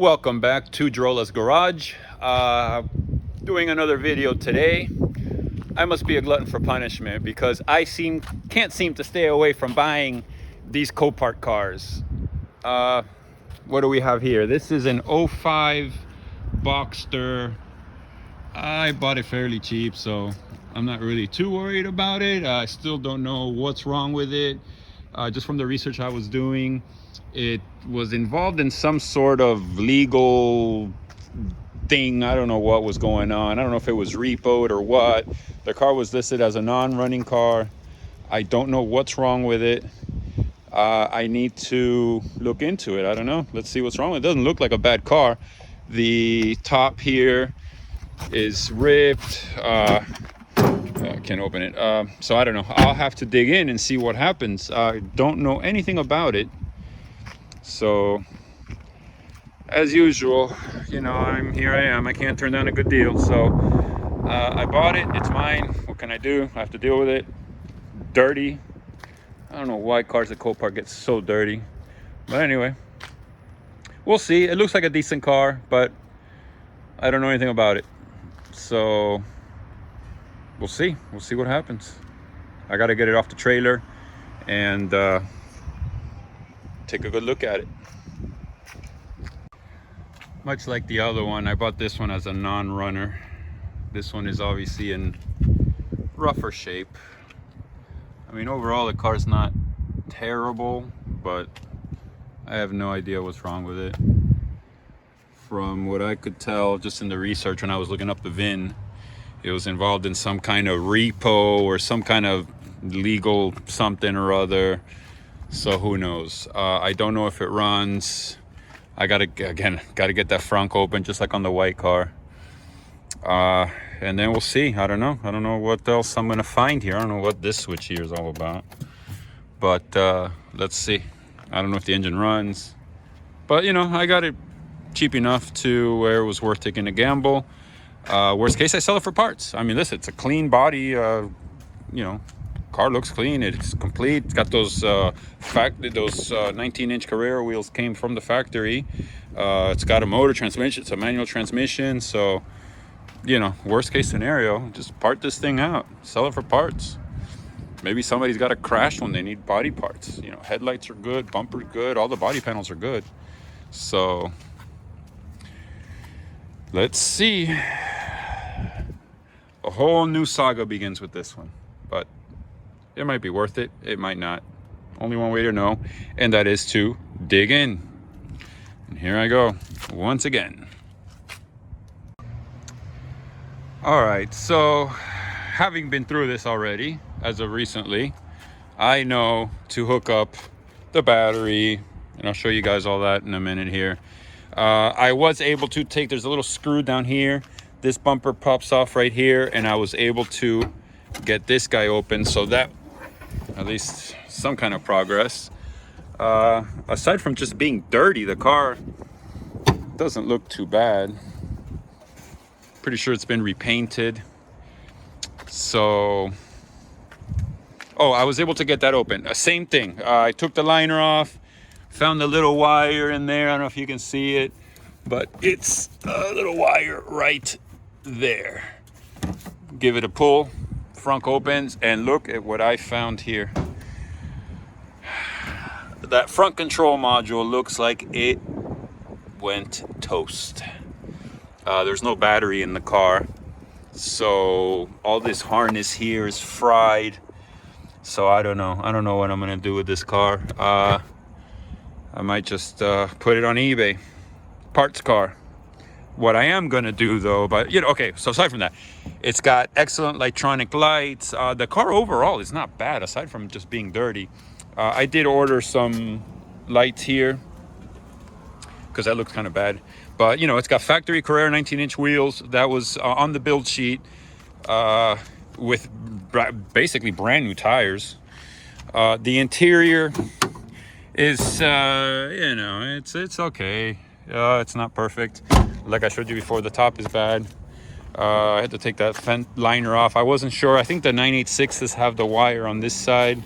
Welcome back to Drola's Garage. Doing another video today. I must be a glutton for punishment because I can't seem to stay away from buying these Copart cars. What do we have here? This is an 05 Boxster. I bought it fairly cheap, so I'm not really too worried about it. I still don't know what's wrong with it. Just from the research I was doing, it was involved in some sort of legal thing. I don't know what was going on. I don't know if it was repoed or what. The car was listed as a non-running car. I don't know what's wrong with it. I need to look into it. I don't know. Let's see what's wrong with it. It doesn't look like a bad car. The top here is ripped. I can't open it. So I don't know. I'll have to dig in and see what happens. I don't know anything about it. So as usual, you know, here I am. I can't turn down a good deal. So I bought it. It's mine. What can I do? I have to deal with it. Dirty. I don't know why cars at Copart get so dirty. But anyway, we'll see. It looks like a decent car, but I don't know anything about it. So we'll see. We'll see what happens. I got to get it off the trailer and take a good look at it. Much like the other one, I bought this one as a non-runner. This one is obviously in rougher shape. I mean, overall the car's not terrible, but I have no idea what's wrong with it. From what I could tell just in the research when I was looking up the VIN, it was involved in some kind of repo or some kind of legal something or other. So who knows? I don't know if it runs. I gotta get that frunk open just like on the white car. And then we'll see. I don't know what else I'm gonna find here. I don't know what this switch here is all about. But let's see. I don't know if the engine runs. But you know, I got it cheap enough to where it was worth taking a gamble. Worst case, I sell it for parts. I mean, listen, it's a clean body. You know, car looks clean. It's complete. It's got those 19-inch Carrera wheels came from the factory. It's got a motor transmission. It's a manual transmission. So, you know, worst case scenario, just part this thing out, sell it for parts. Maybe somebody's got a crash when they need body parts. You know, headlights are good, bumper's good, all the body panels are good. So let's see. A whole new saga begins with this one, but it might be worth it. It might not. Only one way to know, and that is to dig in. And here I go once again. All right, so having been through this already as of recently, I know to hook up the battery, and I'll show you guys all that in a minute here. I was able to take, there's a little screw down here. This bumper pops off right here, and I was able to get this guy open, so that at least some kind of progress. Aside from just being dirty, the car doesn't look too bad. Pretty sure it's been repainted. So, oh, I was able to get that open. Same thing. I took the liner off, found the little wire in there. I don't know if you can see it, but it's a little wire right there. Give it a pull, frunk opens, and look at what I found here. That front control module looks like it went toast. There's no battery in the car, so all this harness here is fried. So I don't know what I'm gonna do with this car. I might just put it on eBay, parts car. What I am gonna do though, but you know, okay, so aside from that, it's got excellent electronic lights. The car overall is not bad aside from just being dirty. I did order some lights here because that looks kind of bad, but you know, it's got factory Carrera 19-inch wheels. That was on the build sheet with basically brand new tires. The interior is you know, it's okay. It's not perfect. Like I showed you before, the top is bad. I had to take that liner off. I wasn't sure. I think the 986s have the wire on this side.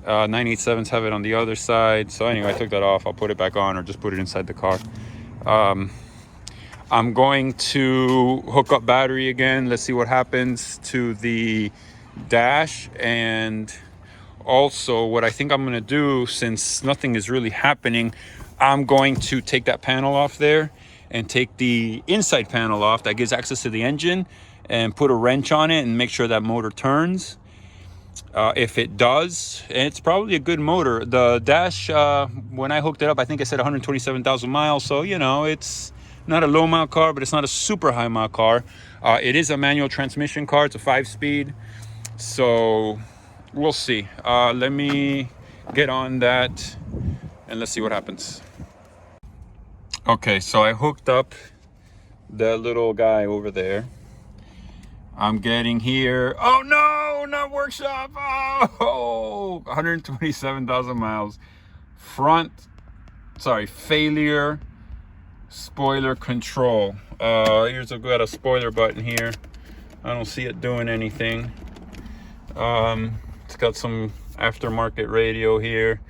987s have it on the other side. So anyway, I took that off. I'll put it back on or just put it inside the car. I'm going to hook up battery again. Let's see what happens to the dash. And also what I think I'm going to do, since nothing is really happening, I'm going to take that panel off there and take the inside panel off that gives access to the engine and put a wrench on it and make sure that motor turns. If it does, and it's probably a good motor. The dash, when I hooked it up, I think I said 127,000 miles. So, you know, it's not a low mile car, but it's not a super high mile car. It is a manual transmission car. It's a 5-speed. So we'll see. Let me get on that and let's see what happens. Okay, so I hooked up the little guy over there. I'm getting here. Oh no, not workshop. Oh, 127,000 miles. Failure spoiler control. Here's got a spoiler button here. I don't see it doing anything. It's got some aftermarket radio here.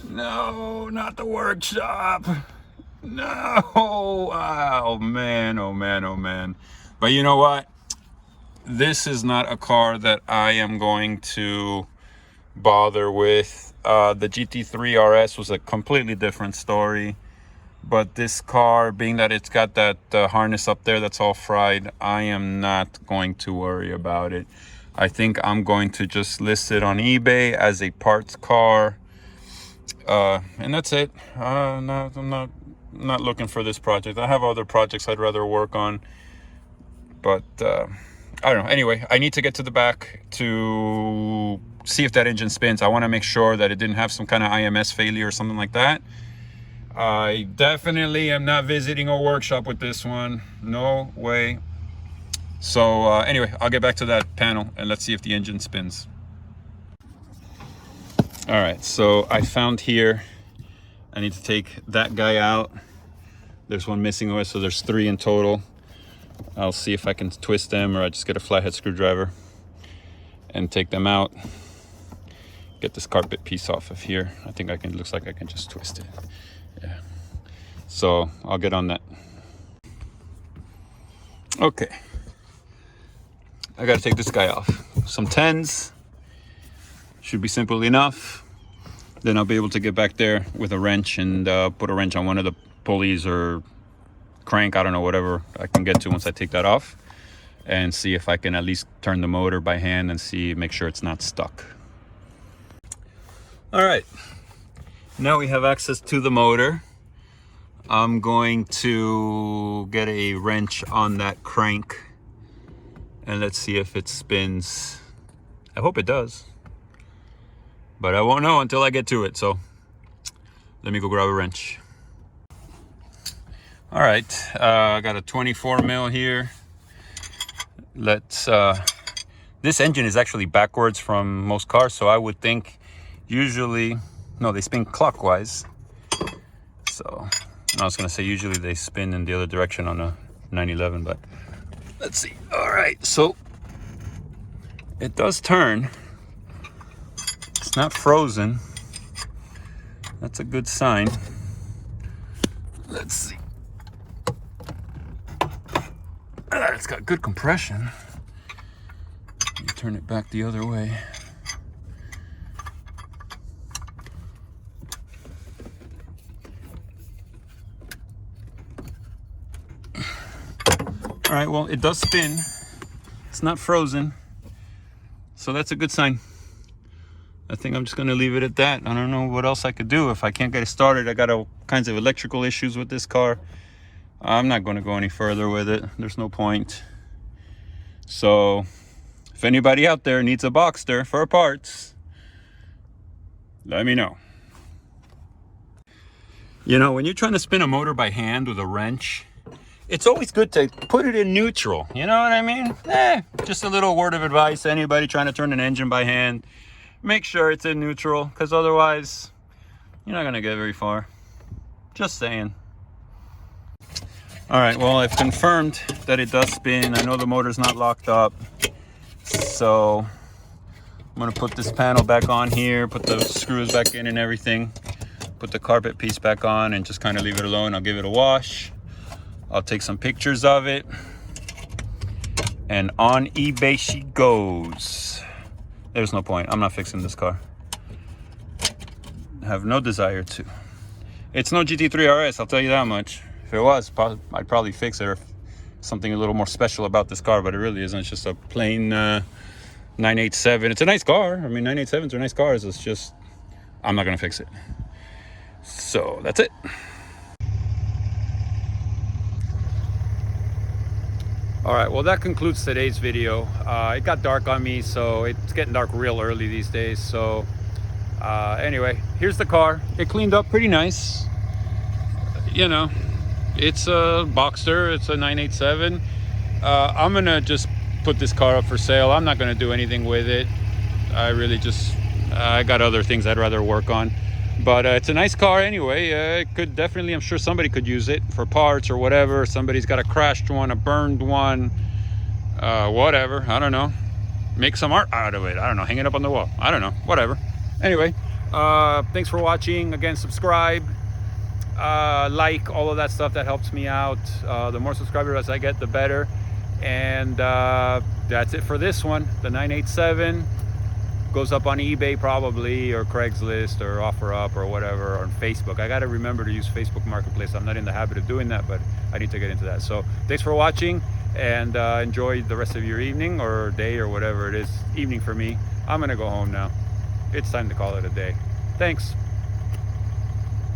No, not the workshop. No. Oh man, oh man, oh man. But you know what? This is not a car that I am going to bother with. The GT3 RS was a completely different story. But this car, being that it's got that harness up there that's all fried, I am not going to worry about it. I think I'm going to just list it on eBay as a parts car. And that's it. I'm not looking for this project. I have other projects I'd rather work on. But I don't know. Anyway, I need to get to the back to see if that engine spins. I want to make sure that it didn't have some kind of IMS failure or something like that. I definitely am not visiting a workshop with this one. No way. So anyway, I'll get back to that panel and let's see if the engine spins. All right, so I found here, I need to take that guy out. There's one missing away, so there's 3 in total. I'll see if I can twist them, or I just get a flathead screwdriver and take them out. Get this carpet piece off of here. I think I can, looks like I can just twist it. Yeah. So I'll get on that. Okay. I gotta take this guy off. Some 10s. Should be simple enough. Then I'll be able to get back there with a wrench and put a wrench on one of the pulleys or crank, I don't know, whatever I can get to once I take that off, and see if I can at least turn the motor by hand and make sure it's not stuck. All right, now we have access to the motor. I'm going to get a wrench on that crank and let's see if it spins. I hope it does, but I won't know until I get to it. So let me go grab a wrench. All right, I got a 24 mil here. Let's, this engine is actually backwards from most cars. So I would think usually, no, they spin clockwise. So I was gonna say usually they spin in the other direction on a 911, but let's see. All right, so it does turn. It's not frozen. That's a good sign. Let's see. It's got good compression. Let me turn it back the other way. All right, well, it does spin. It's not frozen. So that's a good sign. I think I'm just gonna leave it at that. I don't know what else I could do. If I can't get it started, I got all kinds of electrical issues with this car. I'm not gonna go any further with it. There's no point. So if anybody out there needs a Boxster for parts, let me know. You know, when you're trying to spin a motor by hand with a wrench, it's always good to put it in neutral. You know what I mean? Just a little word of advice to anybody trying to turn an engine by hand. Make sure it's in neutral, because otherwise you're not gonna get very far. Just saying. All right, well, I've confirmed that it does spin. I know the motor's not locked up. So I'm gonna put this panel back on here, put the screws back in and everything. put the carpet piece back on and just kind of leave it alone. I'll give it a wash. I'll take some pictures of it. And on eBay she goes. There's no point. I'm not fixing this car. I have no desire to. It's no GT3 RS, I'll tell you that much. If it was, I'd probably fix it, or something a little more special about this car, but it really isn't. It's just a plain 987. It's a nice car. I mean, 987s are nice cars. It's just, I'm not gonna fix it. So that's it. All right, well, that concludes today's video. It got dark on me, so it's getting dark real early these days. So anyway, here's the car. It cleaned up pretty nice. You know, it's a Boxster, it's a 987. I'm gonna just put this car up for sale. I'm not gonna do anything with it. I really just, I got other things I'd rather work on. But it's a nice car anyway. It could definitely, I'm sure somebody could use it for parts or whatever. Somebody's got a crashed one, a burned one, whatever, I don't know. Make some art out of it. I don't know, hang it up on the wall. I don't know, whatever. Anyway, thanks for watching. Again, subscribe, like, all of that stuff. That helps me out. The more subscribers I get, the better. And that's it for this one. The 987 goes up on eBay probably, or Craigslist, or OfferUp, or whatever, or on Facebook. I got to remember to use Facebook Marketplace. I'm not in the habit of doing that, but I need to get into that. So thanks for watching, and enjoy the rest of your evening or day or whatever it is. Evening for me. I'm gonna go home now. It's time to call it a day. Thanks.